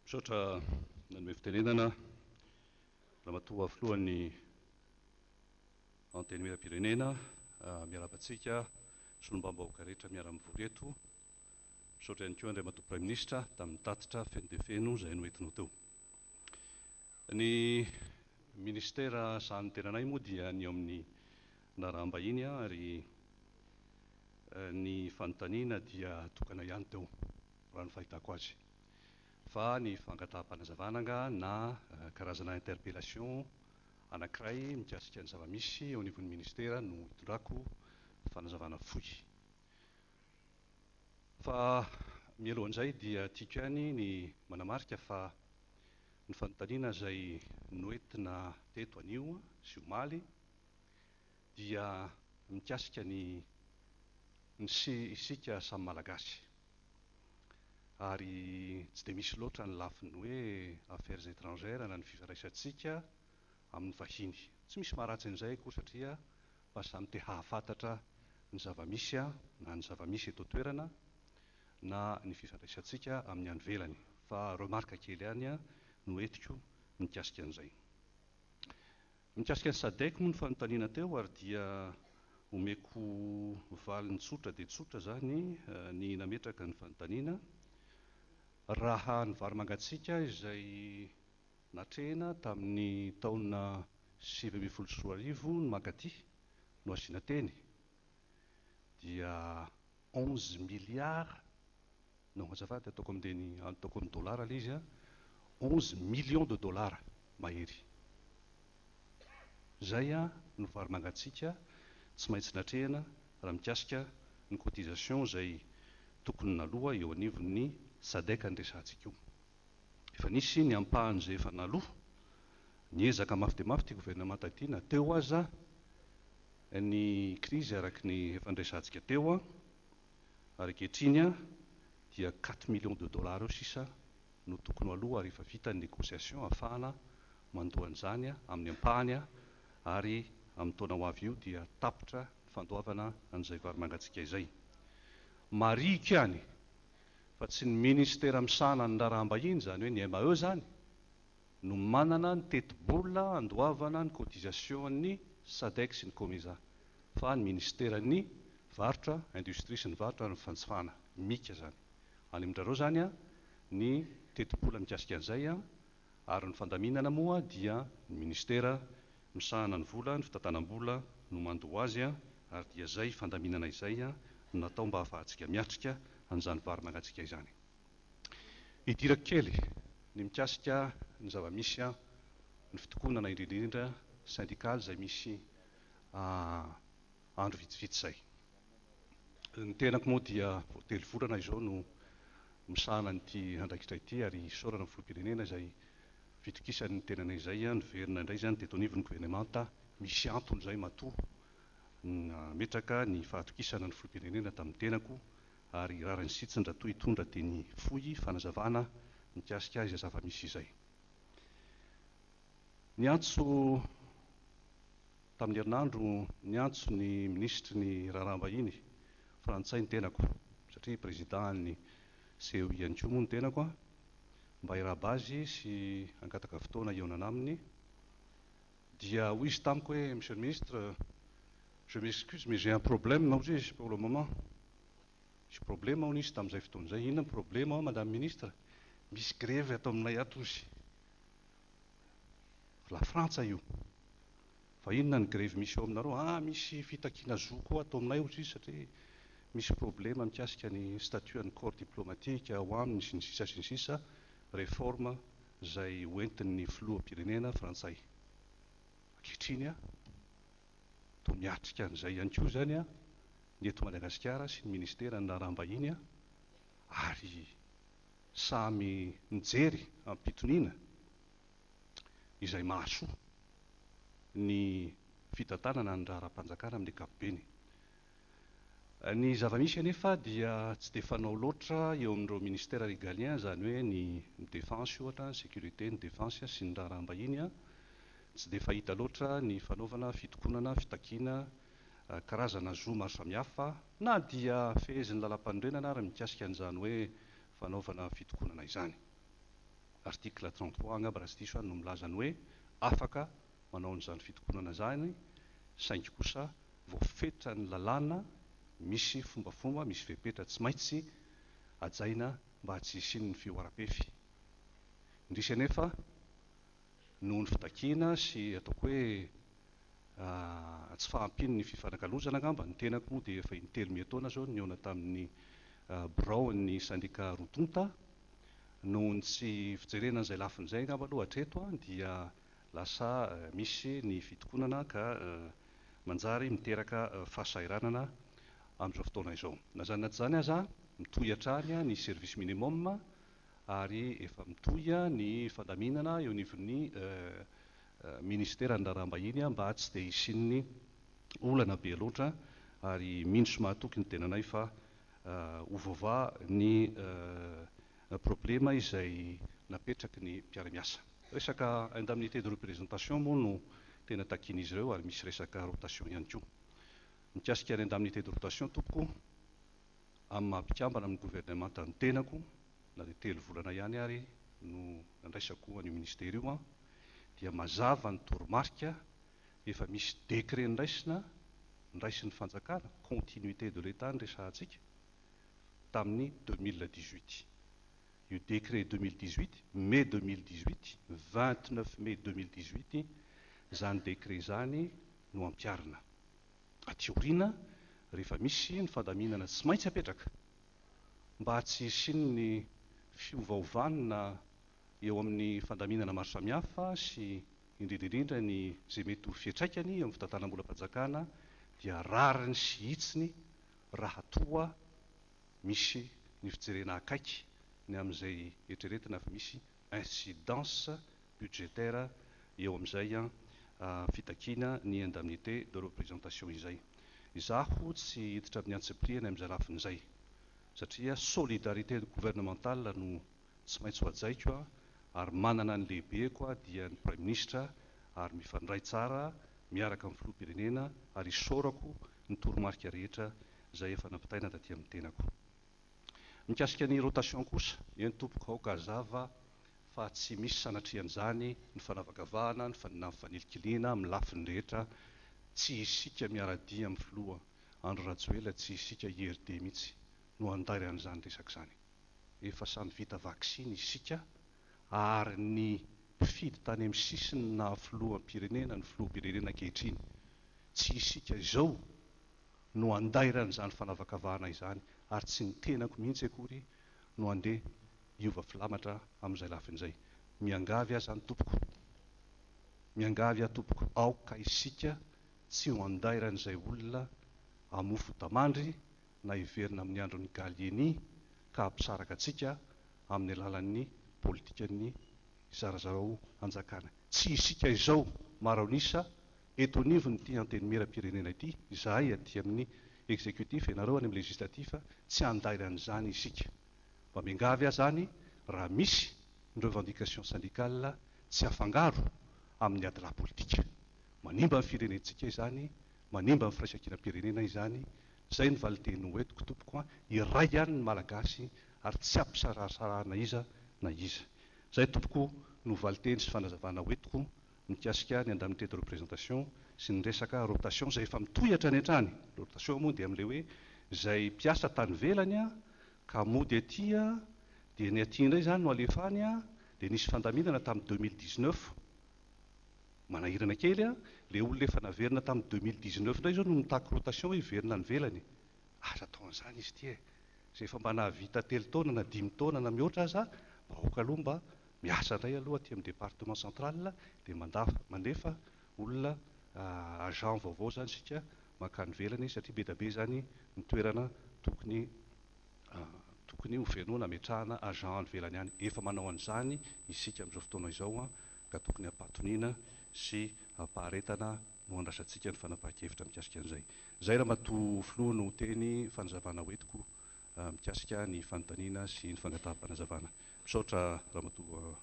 Misaotra nanome fitenenana ramatoa filohan'ny anteny miram-pirenena, miarabantsika solombavam-bahoaka rehetra miara-mivory eto. Misaotra ihany koa andray matoa Prime Ministra tamin'ny tatitra feno dia feno izay noentinao teo. Ny ministera sahan'ny tenanay moa dia ny amin'ny naraham-bahiny ary ny fanontaniana dia tokana ihany teo raha ny fahitako azy. Fa ny fangataham-panazavana na karazana interpellation anankiray mikasika ny zava-misy eo anivon'ny ministera no hitondrako fanazavana fohy. Fa mialohan'izay dia tiako ihany ny manamarika fa ny fanontaniana izay noentina teto anio sy omaly dia mikasika ny isika samy malagasy. Ary tsy dia misy loatra ny lafiny hoe affaires étrangères na ny fifandraisantsika amin'ny vahiny. Tsy misy maharatsy an'izay koa satria mba samy te hahafantatra ny zava-misy na ny zava-misy eto toerana na ny fifandraisantsika amin'ny any ivelany. Fa remarque kely ihany no entiko mikasika an'izay. Mikasika ny SADC moa ny fanontaniana teo ary dia omeko valiny tsotra dia tsotra zany ny nametraka ny fanontaniana. Raha ny vary mangatsiaka izay natrehina tamin'ny taona 2014 no mankaty no asiana teny dia 11 milliards non azafady ataoko amin'ny dolara ilay izy 11 millions de dollars mahery. Zay no vary mangatsiaka tsy maintsy natrehina raha mikasika ny cotisation izay tokony naloha eo anivon'ny SADC andresantsika io. Efa nisy ny ampahan'izay efa naloha, niezaka mafy dia mafy ty gouvernement ty nateo aza ny crise araky ny efa andresantsika teo ary ankehitriny dia 4 millions de dollars eo sisa no tokony aloha ary efa vita ny négociation ahafahana mandoa an'izany amin'ny ampahany ary amin'ny taona ho avy io dia tapitra fandoavana an'izay vary mangatsiaka izay. Marika ihany fa tsy ny ministera misahana ny raharaham-bahiny zany hoe ny MAE zany no manana ny teti-bola andoavana ny cotisation ny SADC sy ny COMESA fa ny ministera ny varotra, industrie sy ny varotra ny fantsifana mika zany. Any amin'izareo zany ny teti-bola mikasika an'izay ary ny fandaminana moa dia ny ministera misahana ny vola, ny fitantanam-bola no mandoa azy ary dia zay fandaminana izay no natao mba hahafahantsika miatrika an'izany vary mangatsiaka izany. Idirako kely ny mikasika ny zava-misy ny fitokonana indrindrindra syndicale izay misy andro vitsivitsy izay. Ny tenako moa dia telo volana izao no misahana n'ity andraikitra ity ary isaorana ny filoham-pirenena izay fitokisany tenana izay niverina indray zany teto anivon'ny gouvernemanta misy antony izay matoa nametraka ny fahatokisana ny filoham-pirenena tamin'ny tenako ary rariny sitsiny raha toa hitondra teny fohy fanazavana mikasika izay zava-misy izay. Niantso tamin'ny herinandro niantso ny ministry ny raharaham-bahiny frantsay ny tenako satria président ny CEI ihany koa moa ny tenako mba hirahaba azy sy hangataka fotoana ionana aminy dia hoy izy tamiko hoe monsieur le ministre je m'excuse mais j'ai un problème hozy izy pour le moment. Misy problema hono izy tamin'izay fotoana izay. Inona ny problema madame ministre? Misy grève atao aminay ato izy. La Frantsa io. Fa inona ny grève misy eo aminareo? Misy fitakiana zo koa atao aminay hozy izy satria misy problema mikasika ny statuan'ny corps diplomatique ho aminy sy ny sisa réforme izay hoentin'ny filoham-pirenena frantsay. Ankehitriny toa miatrika an'izay ihany koa zany ny eto Madagasikara sy ny ministera ny raharaham-bahiny ary samy mijery am-pitoniana izay mahasoa ny fitantanana ny raharaham-panjakana amin'ny ankapobeny. Ny zava-misy anefa dia tsy dia fanao loatra eo amin'ireo ministera régalien zany hoe ny défense ohatra, ny sécurité, ny défense sy ny raharaham-bahiny tsy dia fahita loatra ny fanaovana fitokonana, fitakiana karazana zo maro samihafa na dia fehezin'ny lalam-pandrenana ary mikasika an'izany hoe fanaovana fitokonana izany. article 33 angamba raha sy diso no milazany hoe afaka manao an'izany fitokonana zany, saingy kosa voafetra ny lalàna misy fombafomba, misy fepetra tsy maintsy ajaina mba tsy hisiany ny fioaram-pefy. Indrisy anefa noho ny fitakiana sy ataoko hoe tsy fahampiny ny fifanakalozana angamba, ny tenako moa dia efa intelo metaona zao niona tamin'ny birao ny sandika rotonta, noho ny tsy fijerena an'izay lafin'izay angamba aloha hatreto dia lasa misy ny fitokonana ka manjary miteraka fahasairanana amin'izao fotoana izao. Na zany na tsy zany aza mitohy hatrany ny service minimum ary efa mitohy ny fandaminana eo anivon'ny ministera ny raharaham-bahiny mba tsy dia hisian'ny olana be loatra, ary mindro mahatoky ny tenanay fa ovaova ny problema izay napetraky ny mpiara-miasa. Resaka indemnité de représentation moa no tena takian'izy ireo, ary misy resaka rotation ihany koa. Mikasika ny indemnité de rotation tompoko, amin'ny maha-mpikambana amin'ny gouvernemanta ny tenako, na dia 3 volana ihany ary no nandraisako an'io ministera io, dia mazava ny toromarika efa misy décret niraisin'ny fanjakana, continuité de l'État ny resahantsika, tamin'ny 2018. Io décret 2018, mai 2018, 29 mai 2018, zany décret zany no ampiarina. Aty aoriana, rehefa misy ny fandaminana tsy maintsy apetraka, mba tsy hisiany ny fiovaovanina eo amin'ny fandaminana maro samihafa sy indrindraindrindra ny izay mety ho fiantraikany amin'ny fitantanam-bola-panjakana, dia rariny sy hitsiny raha toa misy ny fijerena akaiky ny amin'izay eritreretina fa misy incidence budgétaire eo amin'izay fitakiana ny indemnité de représentation izay. Izaho tsy hiditra amin'ny antsipliana amin'izay lafin'izay, satria solidarité gouvernementale no tsy maintsy ho ajaiko, ary manana ny lehibeko dia ny Prime Ministre, ary mifandray tsara miaraka amin'ny filoham-pirenena, ary isaorako ny toromarika rehetra izay efa nampitaina taty amin'ny tenako. Mikasika ny rotation kosa, eny tompoko aoka hazava fa tsy misy sanatrian'izany ny fanavakavahana, ny fanilinkiliana amin'ny lafiny rehetra, tsy isika miaradia amin'ny filoha Andry Rajoelina, tsy isika IRD mihitsy no andary an'izany resaka izany. Efa samy vita vaksiny isika, ary ny mpifidy tany amin'ny sisiny na filoham-pirenena, ny filoham-pirenena ankehitriny, tsy isika izao no andairan'izany fanavakavahana izany, ary tsy ny tenako mihitsy akory no andeha hiova filamatra amin'izay lafin'izay. Miangavy aza ny tompoko, miangavy ahy tompoko, aoka isika tsy ho andairan'izay olona hamofo tamandry na hiverina amin'ny andron'ny galieny ka hampisaraka antsika amin'ny alalan'ny politikan'ny zarazarao anjakana. Tsy isika izao maraonisa eto anivony ity antenimieram-pirenena ity, izahay aty amin'ny exécutif, ianareo any amin'ny législatif, tsy andairan'izany isika. Mba miangavy ahy zany raha misy ny revendication syndicale tsy afangaro amin'ny ady politika. Manimba ny firenentsika izany, manimba ny firaisankina-pirenena izany. Zay ny valiteny hoentiko tompoko, iray ihany ny malagasy ary tsy ampisarasarana iza na iza. Zay tompoko no valiteny sy fanazavana hoentiko mikasika ny indemnité de représentation sy ny resaka rotation izay efa mitohatra any hatrany. Rotation moa dia amin'ilay hoe izay mpiasa tany velany ka mody aty dia ny aty indray zany no alefany dia nisy fandaminana tamin'ny 2019, manahirana kely ilay olona efa naverina tamin'ny 2019 indray zao no mitaky rotation hoe verina ny velany. Aza atao an'izany izy ity izay efa mba nahavita 3 taona na 5 taona na mihoatra aza, mba aoka aloha mba miasa indray aloha aty amin'ny département central, dia mandefa olona agent vaovao zany sika makany velany, satria be da be zany ny toerana tokony ho fenoana ametrahana agent any velany any. Efa manao an'izany isika amin'izao fotoana izao, ka tokony hampatoniana sy hampaharetana no andrasantsika ny fanapahan-kevitra mikasika an'izay. Zay raha matoa filoha no teny fanazavana hoentiko mikasika ny fanontaniana sy ny fangataham-panazavana. Misaotra raha matoa